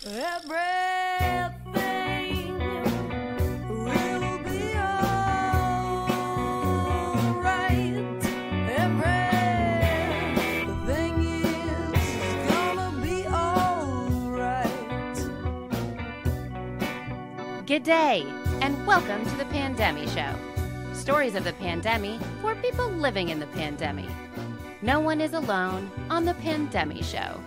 Everything will be alright. Everything is gonna be alright. Good day, and welcome to the Pandemy Show. Stories of the pandemic for people living in the pandemic. No one is alone on the Pandemy Show.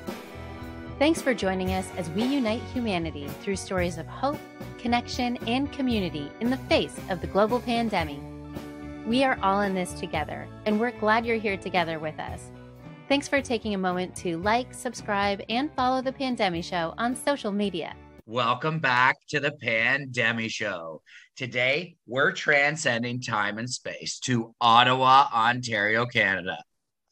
Thanks for joining us as we unite humanity through stories of hope, connection, and community in the face of the global pandemic. We are all in this together, and we're glad you're here together with us. Thanks for taking a moment to like, subscribe, and follow the Pandemy Show on social media. Welcome back to the Pandemy Show. Today, we're transcending time and space to Ottawa, Ontario, Canada.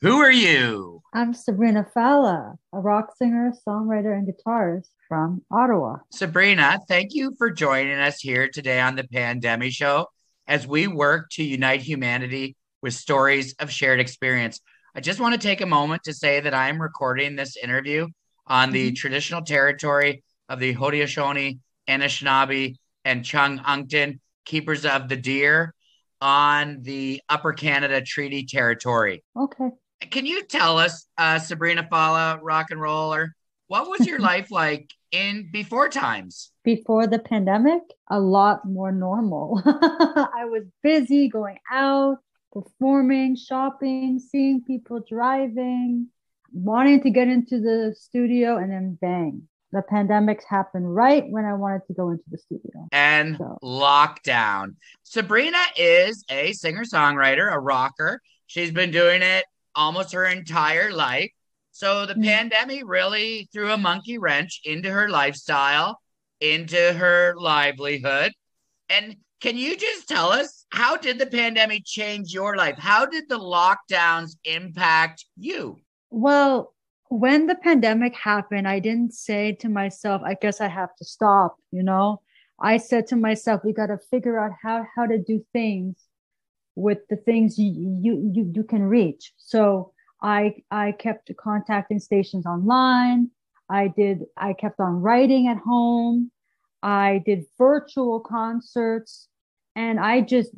Who are you? I'm Sabrina Fallah, a rock singer, songwriter, and guitarist from Ottawa. Sabrina, thank you for joining us here today on the Pandemy Show as we work to unite humanity with stories of shared experience. I just want to take a moment to say that I'm recording this interview on the traditional territory of the Haudenosaunee, Anishinaabe, and Chung-Unkton Keepers of the Deer on the Upper Canada Treaty Territory. Okay. Can you tell us, Sabrina Fallah, rock and roller, what was your life like in before times? Before the pandemic, a lot more normal. I was busy going out, performing, shopping, seeing people driving, wanting to get into the studio, and then bang. The pandemic happened right when I wanted to go into the studio. And lockdown. Sabrina is a singer-songwriter, a rocker. She's been doing it almost her entire life. So the pandemic really threw a monkey wrench into her lifestyle, into her livelihood. And can you just tell us, how did the pandemic change your life? How did the lockdowns impact you? Well, when the pandemic happened, I didn't say to myself, I guess I have to stop, I said to myself, we got to figure out how to do things with the things you can reach. So I kept contacting stations online. I kept on writing at home. I did virtual concerts, and I just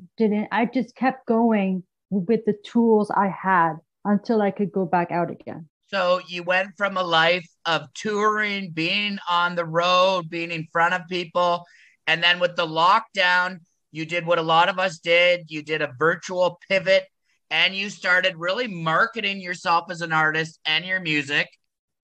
kept going with the tools I had until I could go back out again. So you went from a life of touring, being on the road, being in front of people, and then with the lockdown, you did what a lot of us did. You did a virtual pivot, and you started really marketing yourself as an artist and your music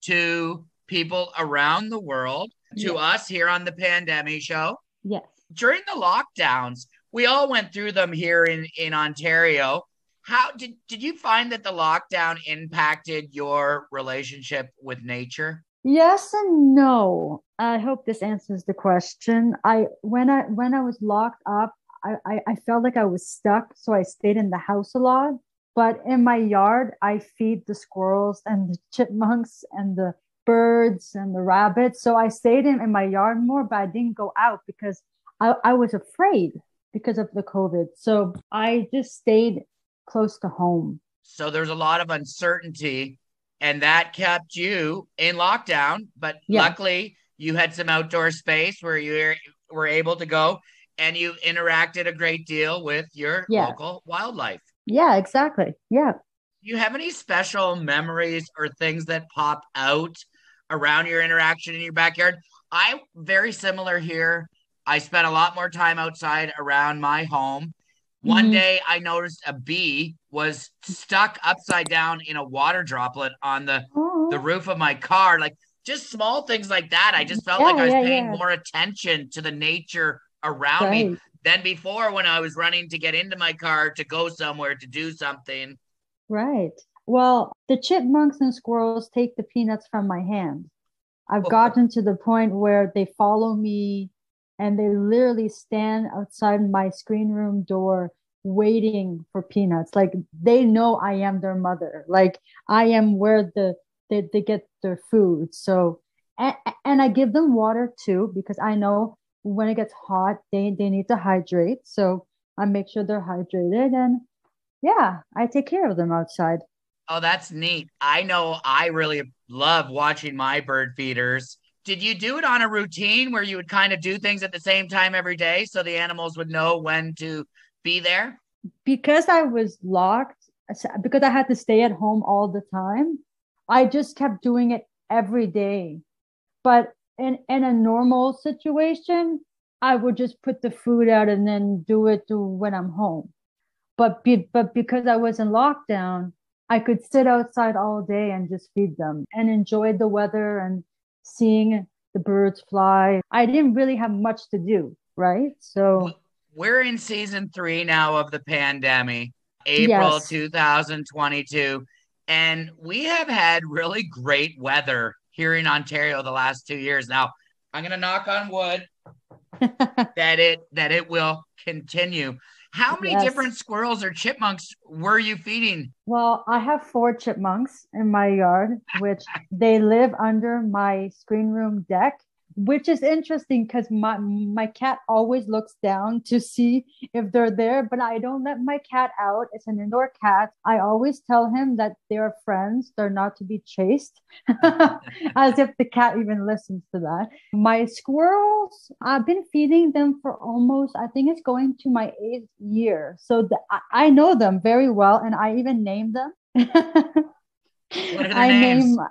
to people around the world, to us here on the Pandemy Show. Yes. During the lockdowns, we all went through them here in Ontario. How did you find that the lockdown impacted your relationship with nature? Yes and no. I hope this answers the question. When I was locked up, I felt like I was stuck, so I stayed in the house a lot. But in my yard, I feed the squirrels and the chipmunks and the birds and the rabbits. So I stayed in my yard more, but I didn't go out because I was afraid because of the COVID. So I just stayed close to home. So there's a lot of uncertainty, and that kept you in lockdown. But luckily, you had some outdoor space where you were able to go, and you interacted a great deal with your local wildlife. Yeah, exactly. Yeah. Do you have any special memories or things that pop out around your interaction in your backyard? I'm very similar here. I spent a lot more time outside around my home. One day I noticed a bee was stuck upside down in a water droplet on the roof of my car. Like just small things like that. I just felt like I was paying more attention to the nature around me than before when I was running to get into my car to go somewhere to do something. Right. Well, the chipmunks and squirrels take the peanuts from my hand. I've gotten to the point where they follow me and they literally stand outside my screen room door waiting for peanuts. Like they know I am their mother. Like I am where they get their food. So, and I give them water too, because I know when it gets hot, they need to hydrate. So I make sure they're hydrated, and I take care of them outside. Oh, that's neat. I know I really love watching my bird feeders Did you do it on a routine where you would kind of do things at the same time every day so the animals would know when to be there? Because I was locked, because I had to stay at home all the time, I just kept doing it every day. But in a normal situation, I would just put the food out and then do it when I'm home. But because I was in lockdown, I could sit outside all day and just feed them and enjoy the weather and seeing the birds fly. I didn't really have much to do, right? So We're in season 3 now of the pandemic, April yes. 2022, and we have had really great weather here in Ontario the last 2 years. Now, I'm going to knock on wood that it will continue. How many different Yes. squirrels or chipmunks were you feeding? Well, I have 4 chipmunks in my yard, which they live under my screen room deck, which is interesting because my cat always looks down to see if they're there, but I don't let my cat out. It's an indoor cat. I always tell him that they're friends, they're not to be chased, as if the cat even listens to that. My squirrels, I've been feeding them for almost, I think it's going to my 8th year. So I know them very well, and I even name them. What are their I names? name,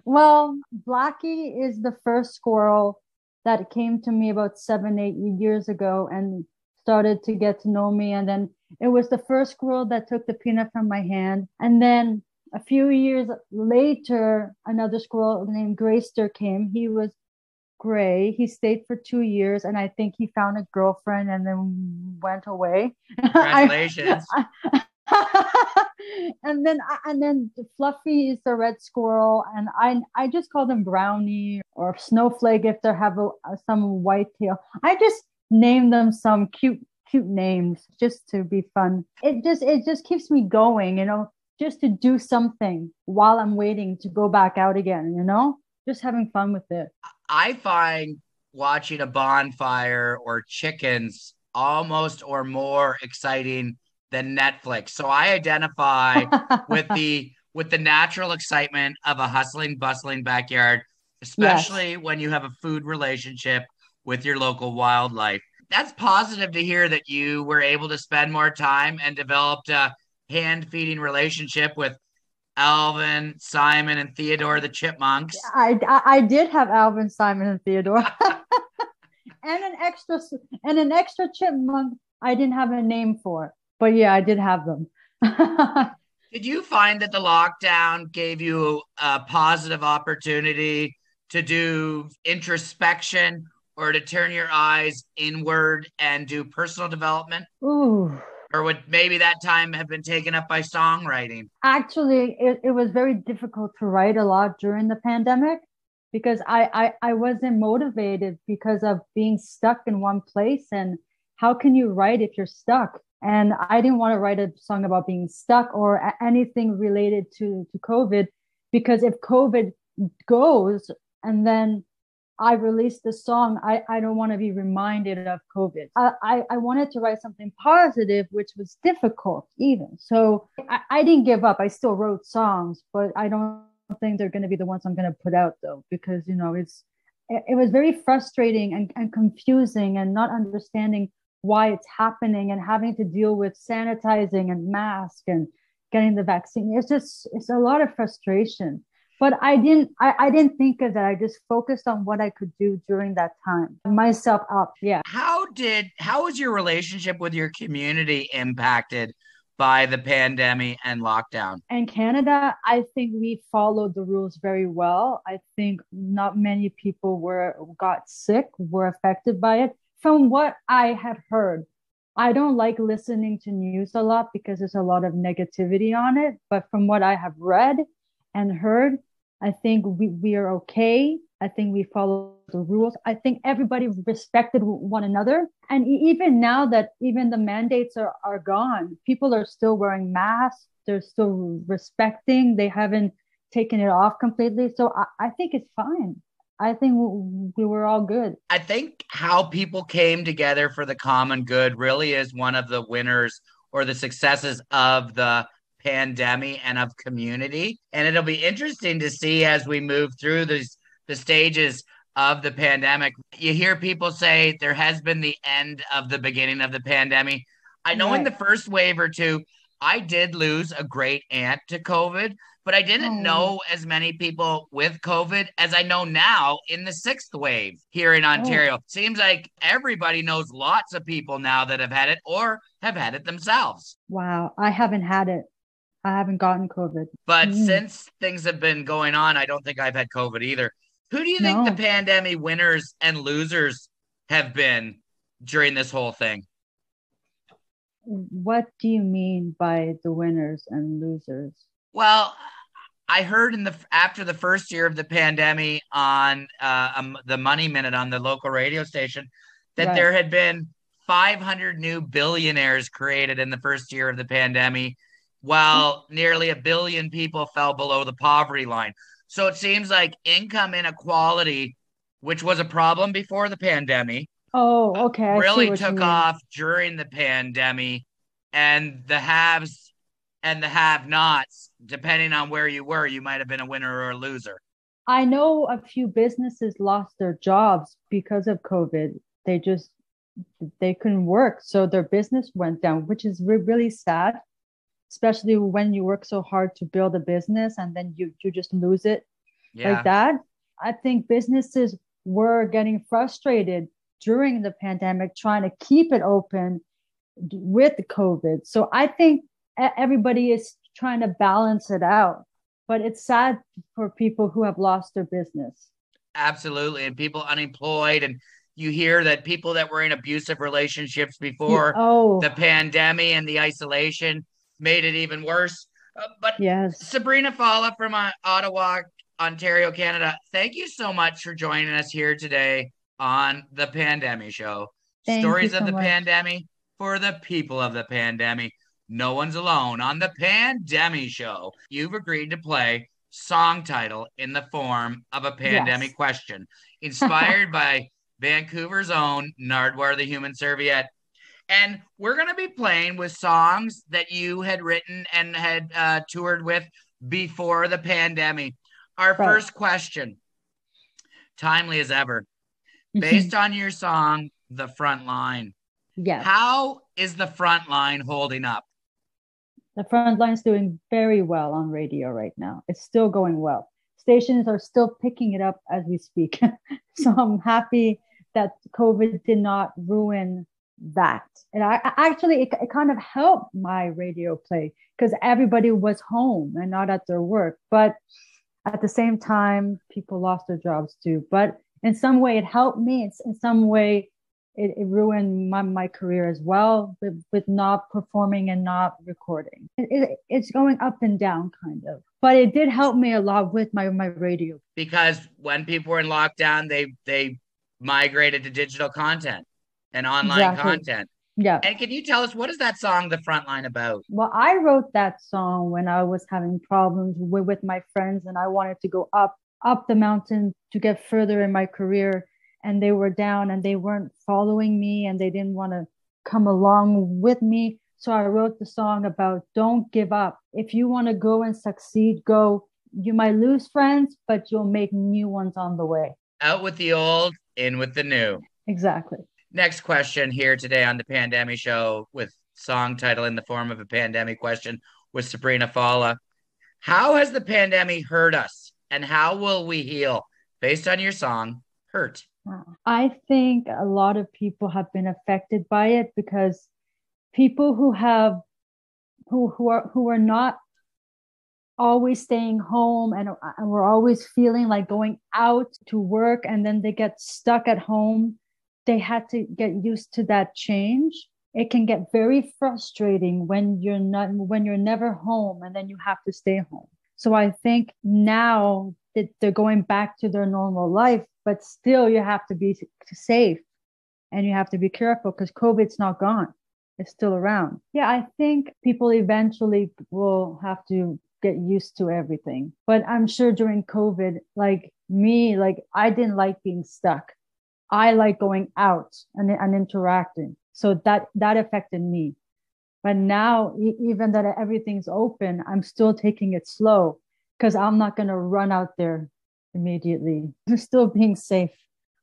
well, Blackie is the first squirrel that came to me about 7, 8 years ago and started to get to know me. And then it was the first squirrel that took the peanut from my hand. And then a few years later, another squirrel named Grayster came. He was gray. He stayed for 2 years, and I think he found a girlfriend and then went away. Congratulations. And then Fluffy is the red squirrel, and I just call them Brownie or Snowflake if they have some white tail. I just name them some cute names just to be fun. It just keeps me going, just to do something while I'm waiting to go back out again, just having fun with it. I find watching a bonfire or chickens almost or more exciting than Netflix. So I identify with the natural excitement of a hustling, bustling backyard, Yes. especially when you have a food relationship with your local wildlife. That's positive to hear that you were able to spend more time and developed a hand feeding relationship with Alvin, Simon, and Theodore the chipmunks. I did have Alvin, Simon, and Theodore, and an extra chipmunk. I didn't have a name for, but yeah, I did have them. Did you find that the lockdown gave you a positive opportunity to do introspection or to turn your eyes inward and do personal development? Ooh, Or would maybe that time have been taken up by songwriting? actually, it was very difficult to write a lot during the pandemic because I wasn't motivated because of being stuck in one place. And how can you write if you're stuck? And I didn't want to write a song about being stuck or anything related to COVID, because if COVID goes and then I released the song, I don't want to be reminded of COVID. I wanted to write something positive, which was difficult even. So I didn't give up. I still wrote songs, but I don't think they're going to be the ones I'm going to put out though, because, it was very frustrating and confusing and not understanding why it's happening and having to deal with sanitizing and mask and getting the vaccine. It's a lot of frustration. But I didn't think of that. I just focused on what I could do during that time. Myself up. Yeah. How was your relationship with your community impacted by the pandemic and lockdown? In Canada, I think we followed the rules very well. I think not many people got sick, were affected by it. From what I have heard, I don't like listening to news a lot because there's a lot of negativity on it. But from what I have read and heard, I think we are okay. I think we follow the rules. I think everybody respected one another. And even now that even the mandates are gone, people are still wearing masks. They're still respecting. They haven't taken it off completely. So I think it's fine. I think we were all good. I think how people came together for the common good really is one of the winners or the successes of the pandemic and of community. And it'll be interesting to see as we move through the stages of the pandemic. You hear people say there has been the end of the beginning of the pandemic. I know in the Right. first wave or two, I did lose a great aunt to COVID, but I didn't Oh, know as many people with COVID as I know now in the sixth wave here in oh, Ontario. Seems like everybody knows lots of people now that have had it or have had it themselves. wow. I haven't had it. I haven't gotten COVID. But Mm, since things have been going on, I don't think I've had COVID either. Who do you think the no. pandemic winners and losers have been during this whole thing? What do you mean by the winners and losers? Well, I heard in the after the first year of the pandemic on the Money Minute on the local radio station that Right. there had been 500 new billionaires created in the first year of the pandemic, while nearly a billion people fell below the poverty line. So it seems like income inequality, which was a problem before the pandemic, Oh, okay. I see really what you took mean. off during the pandemic, and the haves and the have-nots, depending on where you were, you might have been a winner or a loser. I know a few businesses lost their jobs because of COVID. They just they couldn't work, so their business went down, which is really sad, especially when you work so hard to build a business and then you just lose it like Yeah, that. I think businesses were getting frustrated during the pandemic trying to keep it open with COVID. So I think everybody is trying to balance it out. But it's sad for people who have lost their business. absolutely. And people unemployed, and you hear that people that were in abusive relationships before the Oh, pandemic and the isolation made it even worse. But yes. Sabrina Fallah from Ottawa, Ontario, Canada, thank you so much for joining us here today on the Pandemy Show. Thank you Stories of so the much. pandemic for the people of the pandemic. No one's alone on the Pandemy Show. You've agreed to play song title in the form of a pandemic Yes. question, inspired by Vancouver's own Nardwar the Human Serviette. And we're going to be playing with songs that you had written and had toured with before the pandemic. Our Right. first question, timely as ever, based on your song, The Front Line. Yes. How is the front line holding up? The front line's doing very well on radio right now. It's still going well. Stations are still picking it up as we speak. So I'm happy that COVID did not ruin that. And it kind of helped my radio play because everybody was home and not at their work. But at the same time, people lost their jobs too. But in some way, it helped me. It's in some way, it ruined my career as well with not performing and not recording. It's going up and down kind of, but it did help me a lot with my radio. Because when people were in lockdown, they migrated to digital content and online Exactly. content. Yeah. And can you tell us what is that song, The Front Line, about? Well, I wrote that song when I was having problems with my friends and I wanted to go up the mountain to get further in my career. And they were down and they weren't following me and they didn't want to come along with me. So I wrote the song about don't give up. If you want to go and succeed, go. You might lose friends, but you'll make new ones on the way. Out with the old, in with the new. Exactly. Next question here today on the Pandemic Show with song title in the form of a pandemic question with Sabrina Fallah. How has the pandemic hurt us and how will we heal? Based on your song, Hurt. I think a lot of people have been affected by it because people who are not always staying home and we're always feeling like going out to work and then they get stuck at home. They had to get used to that change. It can get very frustrating when you're never home and then you have to stay home. So I think now that they're going back to their normal life, but still you have to be safe and you have to be careful because COVID's not gone. It's still around. Yeah, I think people eventually will have to get used to everything. But I'm sure during COVID, like me, like I didn't like being stuck. I like going out and interacting. So that affected me. But now, even that everything's open, I'm still taking it slow because I'm not going to run out there immediately. I'm still being safe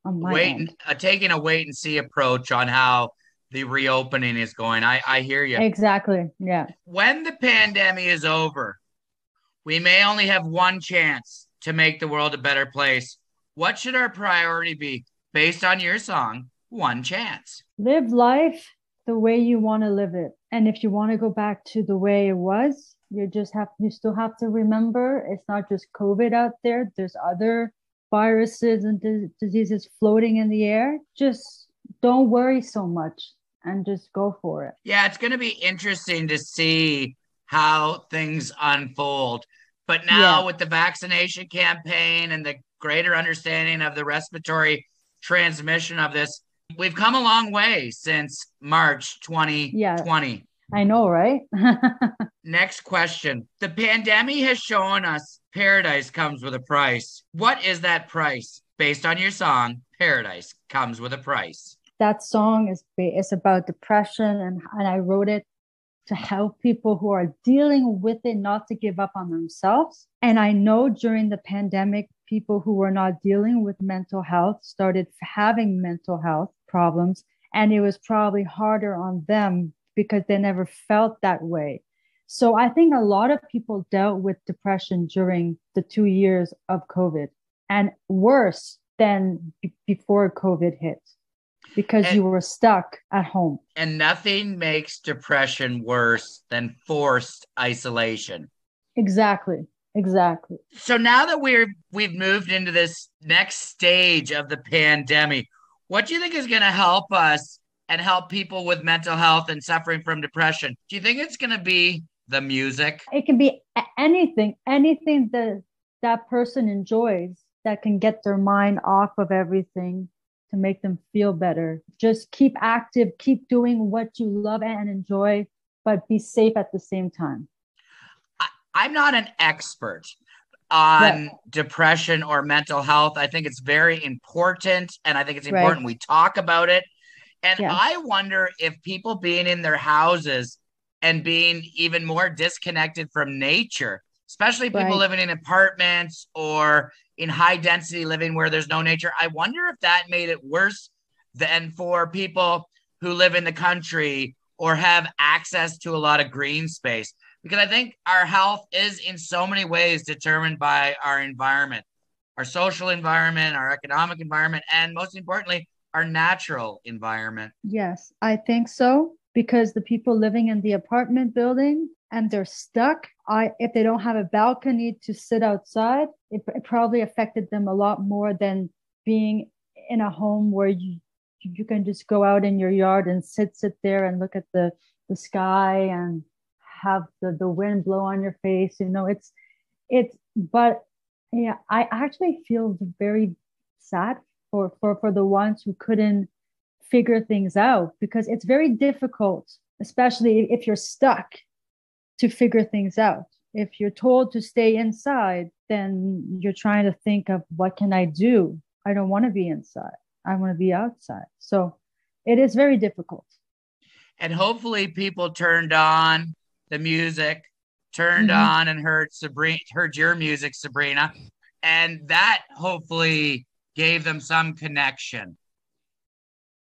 on my end. Taking a wait and see approach on how the reopening is going. I hear you. Exactly. Yeah. When the pandemic is over, we may only have one chance to make the world a better place. What should our priority be based on your song, One Chance? Live life the way you want to live it. And if you want to go back to the way it was, you still have to remember it's not just COVID out there. There's other viruses and diseases floating in the air. Just don't worry so much and just go for it. Yeah, it's going to be interesting to see how things unfold. But now with the vaccination campaign and the greater understanding of the respiratory transmission of this, we've come a long way since March 2020. Yeah, I know, right? Next question. The pandemic has shown us paradise comes with a price. What is that price? Based on your song, Paradise Comes with a Price. That song is about depression, and I wrote it to help people who are dealing with it not to give up on themselves. And I know during the pandemic, people who were not dealing with mental health started having mental health problems, and it was probably harder on them because they never felt that way. So I think a lot of people dealt with depression during the 2 years of COVID, and worse than before COVID hit, because you were stuck at home. And nothing makes depression worse than forced isolation. Exactly. So now that we've moved into this next stage of the pandemic, what do you think is going to help us and help people with mental health and suffering from depression? Do you think it's going to be the music? It can be anything that person enjoys that can get their mind off of everything to make them feel better. Just keep active, keep doing what you love and enjoy, but be safe at the same time. I'm not an expert on depression or mental health. I think it's very important, and I think it's important we talk about it. And I wonder if people being in their houses and being even more disconnected from nature, especially people living in apartments or in high density living where there's no nature, I wonder if that made it worse than for people who live in the country or have access to a lot of green space. Because I think our health is in so many ways determined by our environment, our social environment, our economic environment, and most importantly, our natural environment. Yes, I think so. Because the people living in the apartment building and they're stuck, if they don't have a balcony to sit outside, it probably affected them a lot more than being in a home where you can just go out in your yard and sit there and look at the sky and have the wind blow on your face. But yeah, I actually feel very sad for the ones who couldn't figure things out, because it's very difficult, especially if you're stuck, to figure things out. If you're told to stay inside, then you're trying to think of, what can I do? I don't want to be inside. I want to be outside. So it is very difficult. And hopefully people turned on the music, turned on and heard your music, Sabrina, and that hopefully gave them some connection.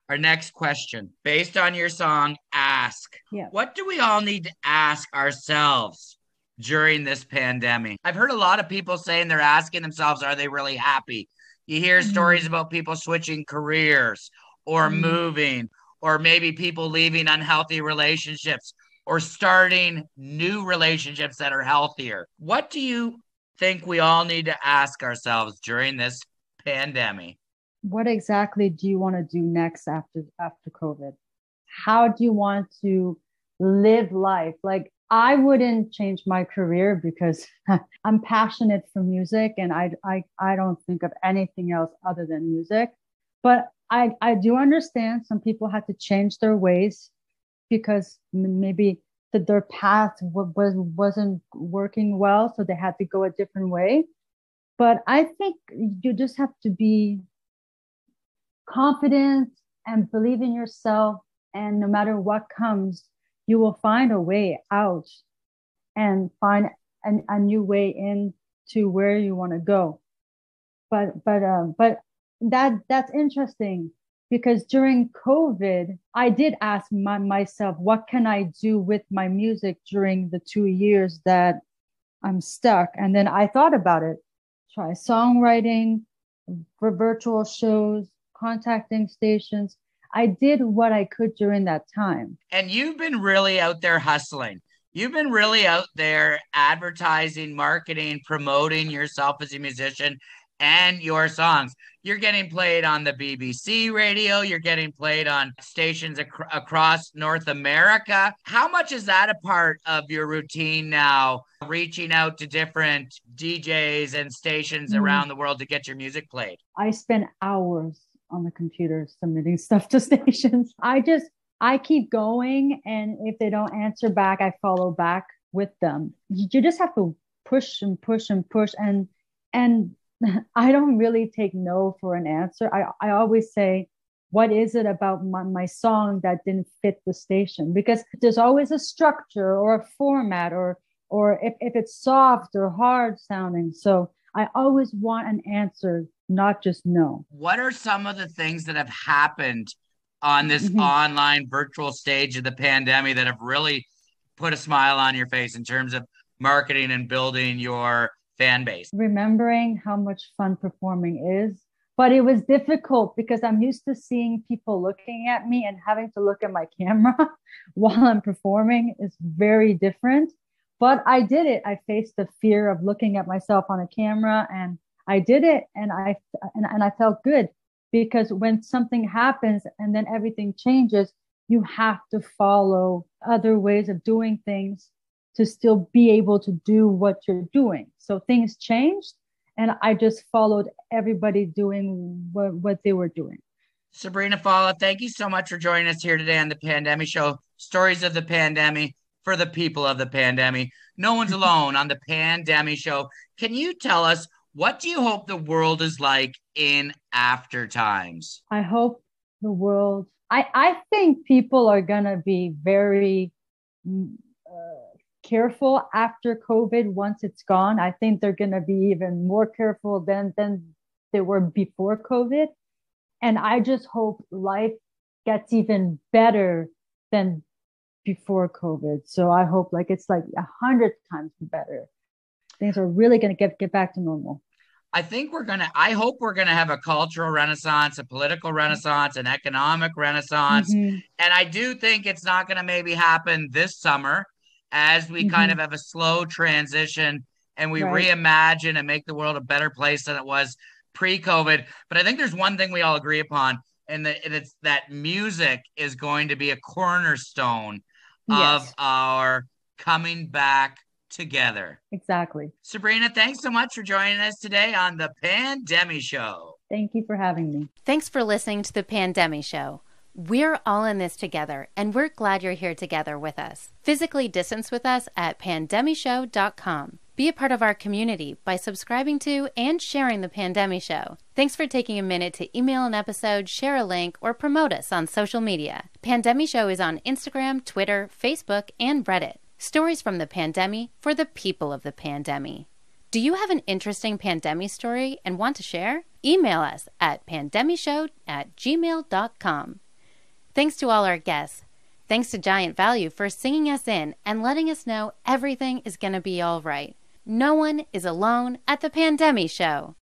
Our next question, based on your song, Ask. What do we all need to ask ourselves during this pandemic? I've heard a lot of people saying they're asking themselves, are they really happy? You hear stories about people switching careers or moving, or maybe people leaving unhealthy relationships or starting new relationships that are healthier. What do you think we all need to ask ourselves during this pandemic? What exactly do you want to do next after COVID? How do you want to live life? Like, I wouldn't change my career because I'm passionate for music, and I don't think of anything else other than music. But I do understand some people had to change their ways because maybe their path wasn't working well, so they had to go a different way. But I think you just have to be confident and believe in yourself, and no matter what comes, you will find a way out and find a new way into where you want to go. But that's interesting because during COVID, I did ask myself, what can I do with my music during the 2 years that I'm stuck? And then I thought about it, try songwriting for virtual shows, contacting stations. I did what I could during that time. And you've been really out there hustling. You've been really out there advertising, marketing, promoting yourself as a musician and your songs. You're getting played on the BBC radio. You're getting played on stations across North America. How much is that a part of your routine now, reaching out to different DJs and stations around the world to get your music played? I spend hours on the computer submitting stuff to stations. I keep going, and if they don't answer back, I follow back with them. You just have to push and push and push, and I don't really take no for an answer. I always say, what is it about my song that didn't fit the station? Because there's always a structure or a format, or if it's soft or hard sounding. So I always want an answer, not just no. What are some of the things that have happened on this online virtual stage of the pandemic that have really put a smile on your face in terms of marketing and building your fan base? Remembering how much fun performing is, but it was difficult because I'm used to seeing people looking at me, and having to look at my camera while I'm performing is very different. But I did it. I faced the fear of looking at myself on a camera, and I did it, and I felt good, because when something happens and then everything changes, you have to follow other ways of doing things to still be able to do what you're doing. So things changed, and I just followed everybody doing what they were doing. Sabrina Fallah, thank you so much for joining us here today on the Pandemy Show. Stories of the pandemic for the people of the pandemic. No one's alone on the Pandemy Show. Can you tell us, what do you hope the world is like in after times? I hope the world, I think people are going to be very careful after COVID once it's gone. I think they're going to be even more careful than they were before COVID. And I just hope life gets even better than before COVID. So I hope it's like 100 times better. Things are really going to get back to normal. I hope we're going to have a cultural renaissance, a political renaissance, an economic renaissance. And I do think it's not going to maybe happen this summer, as we kind of have a slow transition and we reimagine and make the world a better place than it was pre-COVID. But I think there's one thing we all agree upon, and it's that music is going to be a cornerstone of our coming back together. Exactly. Sabrina, thanks so much for joining us today on the Pandemy Show. Thank you for having me. Thanks for listening to the Pandemy Show. We're all in this together, and we're glad you're here together with us. Physically distance with us at pandemyshow.com. Be a part of our community by subscribing to and sharing the Pandemy Show. Thanks for taking a minute to email an episode, share a link, or promote us on social media. Pandemy Show is on Instagram, Twitter, Facebook, and Reddit. Stories from the pandemic for the people of the pandemic. Do you have an interesting pandemic story and want to share? Email us at pandemyshow@gmail.com. Thanks to all our guests. Thanks to Giant Value for singing us in and letting us know everything is going to be all right. No one is alone at the Pandemy Show.